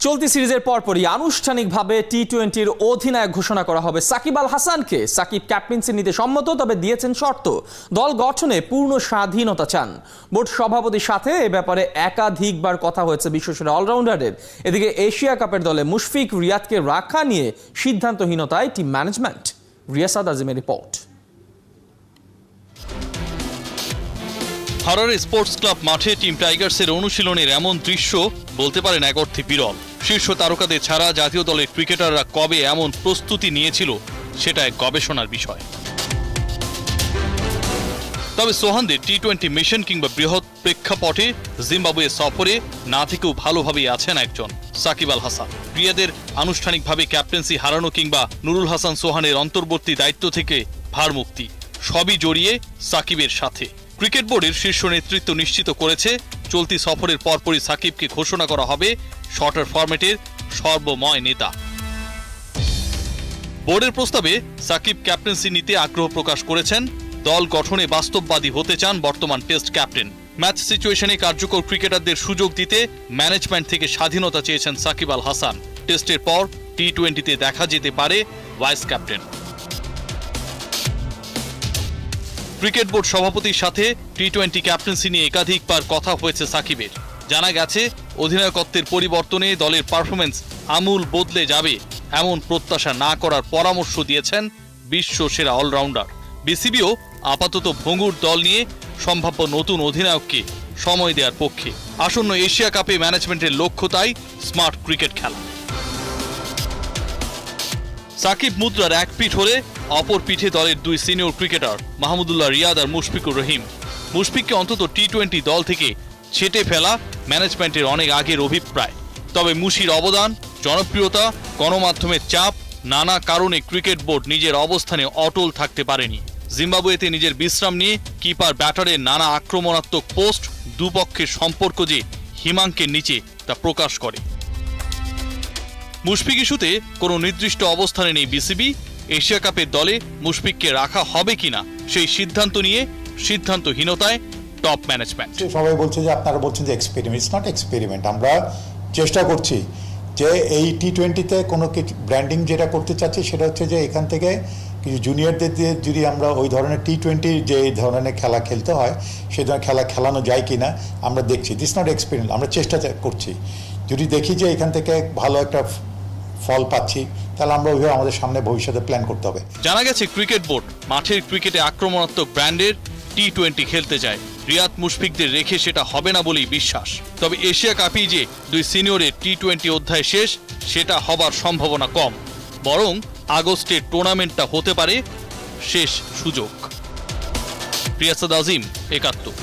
চলতি সিরিজের পরপরই আনুষ্ঠানিকভাবে টি-20-র অধিনায়ক ঘোষণা করা হবে সাকিব আল হাসানকে। সাকিব ক্যাপ্টেন্সি নিতে সম্মত, তবে দিয়েছেন শর্ত, দল গঠনে পূর্ণ স্বাধীনতা চান। বোর্ড সভাপতির সাথে এ ব্যাপারে একাধিকবার কথা হয়েছে বিশ্বসেরা অলরাউন্ডারের। এদিকে এশিয়া কাপের দলে মুশফিক রিয়াদকে রাখা নিয়ে সিদ্ধান্তহীনতায় টিম ম্যানেজমেন্ট। রিয়াসাদ আজিমের রিপোর্ট। হারারে স্পোর্টস ক্লাব মাঠে টিম টাইগার্সের অনুশীলনের এমন দৃশ্য বলতে পারেন এক অর্থে বিরল। শীর্ষ তারকাদের ছাড়া জাতীয় দলের ক্রিকেটাররা কবে এমন প্রস্তুতি নিয়েছিল সেটা এক গবেষণার বিষয়। তবে সোহানদের টি-20 মিশন কিংবা বৃহৎ প্রেক্ষাপটে জিম্বাবুয়ে সফরে না থেকেও ভালোভাবেই আছেন একজন সাকিব আল হাসান। রিয়াদের আনুষ্ঠানিকভাবে ক্যাপ্টেন্সি হারানো কিংবা নুরুল হাসান সোহানের অন্তর্বর্তী দায়িত্ব থেকে ভারমুক্তি সবই জড়িয়ে সাকিবের সাথে। ক্রিকেট বোর্ডের শীর্ষ নেতৃত্ব নিশ্চিত করেছে চলতি সফরের পরপরই সাকিবকে ঘোষণা করা হবে শর্টার ফরম্যাটের সর্বময় নেতা। বোর্ডের প্রস্তাবে সাকিব ক্যাপ্টেন্সি নিতে আগ্রহ প্রকাশ করেছেন। দল গঠনে বাস্তববাদী হতে চান বর্তমান টেস্ট ক্যাপ্টেন। ম্যাচ সিচুয়েশনে কার্যকর ক্রিকেটারদের সুযোগ দিতে ম্যানেজমেন্ট থেকে স্বাধীনতা চেয়েছেন সাকিব আল হাসান। টেস্টের পর টি-20-তে দেখা যেতে পারে ভাইস ক্যাপ্টেন। ক্রিকেট বোর্ড সভাপতির সাথে টি-20 ক্যাপ্টেন্সি নিয়ে একাধিকবার কথা হয়েছে সাকিবের। জানা গেছে অধিনায়কত্বের পরিবর্তনে দলের পারফরমেন্স আমূল বদলে যাবে এমন প্রত্যাশা না করার পরামর্শ দিয়েছেন বিশ্ব সেরা অলরাউন্ডার। বিসিবিও আপাতত ভঙ্গুর দল নিয়ে সম্ভাব্য নতুন অধিনায়ককে সময় দেওয়ার পক্ষে। আসন্ন এশিয়া কাপে ম্যানেজমেন্টের লক্ষ্য তাই স্মার্ট ক্রিকেট খেলা। সাকিব মুদ্রার এক পিঠ হলে অপর পিঠে দলের দুই সিনিয়র ক্রিকেটার মাহমুদুল্লাহ রিয়াদ আর মুশফিকুর রহিম। মুশফিককে অন্তত টি-20 দল থেকে ছেটে ফেলা ম্যানেজমেন্টের অনেক আগের অভিপ্রায়। তবে মুশির অবদান, জনপ্রিয়তা, গণমাধ্যমের চাপ, নানা কারণে ক্রিকেট বোর্ড নিজের অবস্থানে অটল থাকতে পারেনি। জিম্বাবুয়েতে নিজের বিশ্রাম নিয়ে কিপার ব্যাটারের নানা আক্রমণাত্মক পোস্ট দুপক্ষের সম্পর্ক যে হিমাঙ্কের নিচে তা প্রকাশ করে। মুশফিক ইস্যুতে কোনো নির্দিষ্ট অবস্থানে নেই বিসিবি। এশিয়া কাপের দলে মুশফিককে রাখা হবে কিনা সেই সিদ্ধান্ত নিয়ে সিদ্ধান্তহীনতায় টপ ম্যানেজমেন্ট। সবাই বলছে যে আপনারা বলছেন যে এক্সপেরিমেন্ট। It's not experiment. আমরা চেষ্টা করছি যে এই টি-20-তে কোনো কিছু ব্র্যান্ডিং যেটা করতে চাচ্ছি সেটা হচ্ছে যে এখান থেকে কিছু জুনিয়রদের দিয়ে যদি আমরা ওই ধরনের টি-20 যে এই ধরনের খেলা খেলতে হয় সেই ধরনের খেলা খেলানো যায় কিনা আমরা দেখছি। This not experiment. আমরা চেষ্টা করছি, যদি দেখি যে এখান থেকে ভালো একটা ফল পাচ্ছি তাহলে আমরা ওইভাবে আমাদের সামনে ভবিষ্যতে প্ল্যান করতে হবে। জানা গেছে ক্রিকেট বোর্ড মাঠের ক্রিকেটে আক্রমণাত্মক ব্র্যান্ডের টি-20 খেলতে চায়। রিয়াদ মুশফিকদের রেখে সেটা হবে না বলেই বিশ্বাস। তবে এশিয়া কাপেই যে দুই সিনিয়রের টি-20 অধ্যায় শেষ সেটা হবার সম্ভাবনা কম, বরং আগস্টের টুর্নামেন্টটা হতে পারে শেষ সুযোগ। রিয়াসাদ আজিম, ৭১।